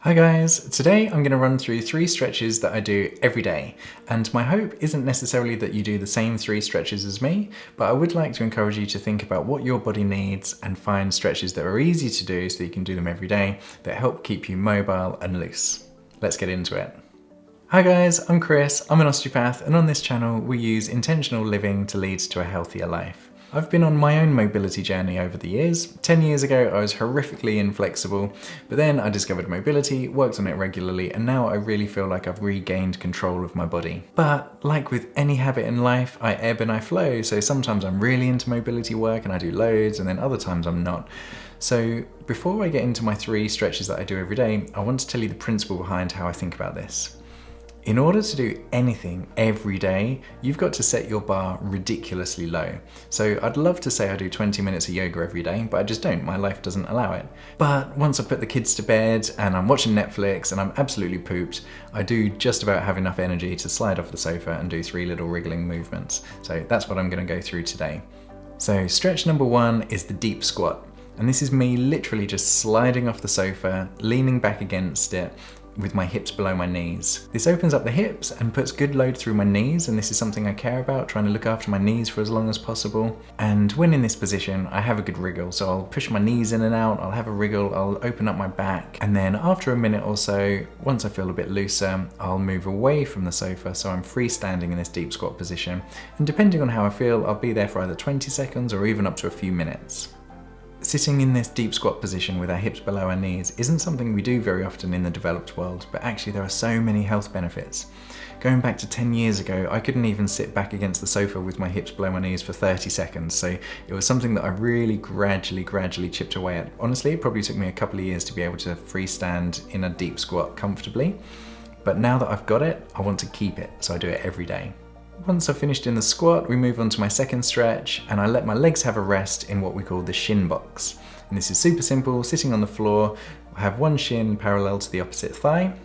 Hi guys, today I'm going to run through 3 stretches that I do every day, and my hope isn't necessarily that you do the same 3 stretches as me, but I would like to encourage you to think about what your body needs and find stretches that are easy to do so that you can do them every day that help keep you mobile and loose. Let's get into it. Hi guys, I'm Chris, I'm an osteopath, and on this channel we use intentional living to lead to a healthier life. I've been on my own mobility journey over the years. 10 years ago I was horrifically inflexible, but then I discovered mobility, worked on it regularly, and now I really feel like I've regained control of my body. But like with any habit in life, I ebb and I flow, so sometimes I'm really into mobility work and I do loads, and then other times I'm not. So before I get into my 3 stretches that I do every day, I want to tell you the principle behind how I think about this. In order to do anything every day, you've got to set your bar ridiculously low. So I'd love to say I do 20 minutes of yoga every day, but I just don't. My life doesn't allow it. But once I put the kids to bed and I'm watching Netflix and I'm absolutely pooped, I do just about have enough energy to slide off the sofa and do 3 little wriggling movements. So that's what I'm going to go through today. So stretch number 1 is the deep squat. And this is me literally just sliding off the sofa, leaning back against it, with my hips below my knees. This opens up the hips and puts good load through my knees, and this is something I care about, trying to look after my knees for as long as possible. And when in this position, I have a good wriggle, so I'll push my knees in and out, I'll have a wriggle, I'll open up my back, and then after a minute or so, once I feel a bit looser, I'll move away from the sofa so I'm freestanding in this deep squat position. And depending on how I feel, I'll be there for either 20 seconds or even up to a few minutes. Sitting in this deep squat position with our hips below our knees isn't something we do very often in the developed world, but actually there are so many health benefits. Going back to 10 years ago, I couldn't even sit back against the sofa with my hips below my knees for 30 seconds, so it was something that I really gradually chipped away at. Honestly, it probably took me a couple of years to be able to freestand in a deep squat comfortably, but now that I've got it, I want to keep it, so I do it every day. Once I've finished in the squat, we move on to my second stretch, and I let my legs have a rest in what we call the Shin Box. And this is super simple, sitting on the floor, have one shin parallel to the opposite thigh.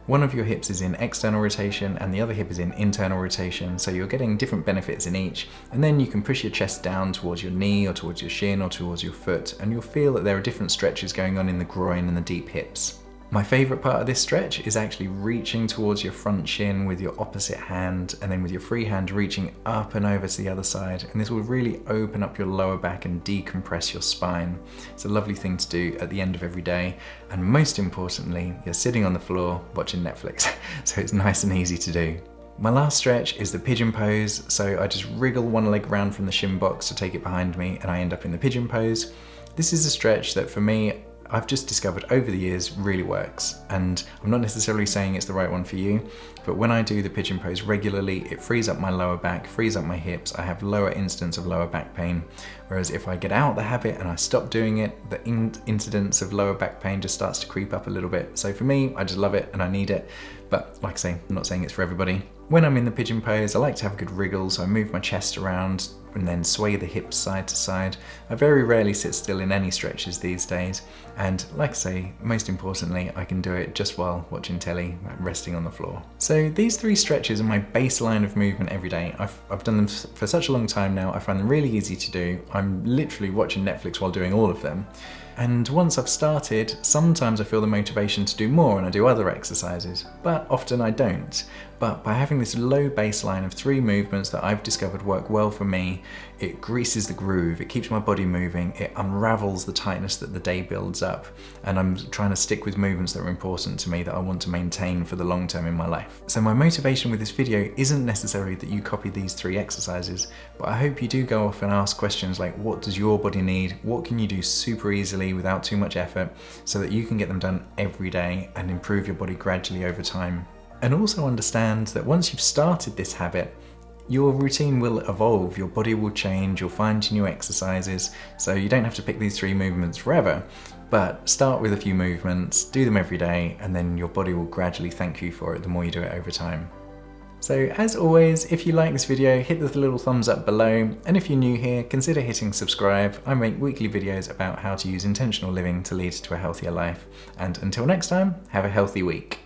One of your hips is in external rotation and the other hip is in internal rotation, so you're getting different benefits in each. And then you can push your chest down towards your knee or towards your shin or towards your foot, and you'll feel that there are different stretches going on in the groin and the deep hips. My favourite part of this stretch is actually reaching towards your front shin with your opposite hand, and then with your free hand reaching up and over to the other side, and this will really open up your lower back and decompress your spine. It's a lovely thing to do at the end of every day, and most importantly, you're sitting on the floor watching Netflix, so it's nice and easy to do. My last stretch is the pigeon pose, so I just wriggle one leg round from the Shin Box to take it behind me, and I end up in the pigeon pose. This is a stretch that for me, I've just discovered over the years really works, and I'm not necessarily saying it's the right one for you, but when I do the pigeon pose regularly, it frees up my lower back, frees up my hips, I have lower incidence of lower back pain, whereas if I get out the habit and I stop doing it, the incidence of lower back pain just starts to creep up a little bit. So for me, I just love it and I need it, but like I say, I'm not saying it's for everybody. When I'm in the pigeon pose, I like to have a good wriggle, so I move my chest around and then sway the hips side to side. I very rarely sit still in any stretches these days, and like I say, most importantly, I can do it just while watching telly, resting on the floor. So these 3 stretches are my baseline of movement every day. I've done them for such a long time now, I find them really easy to do. I'm literally watching Netflix while doing all of them. And once I've started, sometimes I feel the motivation to do more and I do other exercises, but often I don't. But by having this low baseline of 3 movements that I've discovered work well for me, it greases the groove, it keeps my body moving, it unravels the tightness that the day builds up, and I'm trying to stick with movements that are important to me that I want to maintain for the long term in my life. So my motivation with this video isn't necessarily that you copy these 3 exercises, but I hope you do go off and ask questions like, what does your body need? What can you do super easily without too much effort so that you can get them done every day and improve your body gradually over time? And also understand that once you've started this habit, your routine will evolve, your body will change, you'll find new exercises, so you don't have to pick these 3 movements forever, but start with a few movements, do them every day, and then your body will gradually thank you for it the more you do it over time. So as always, if you like this video, hit the little thumbs up below, and if you're new here, consider hitting subscribe. I make weekly videos about how to use intentional living to lead to a healthier life. And until next time, have a healthy week.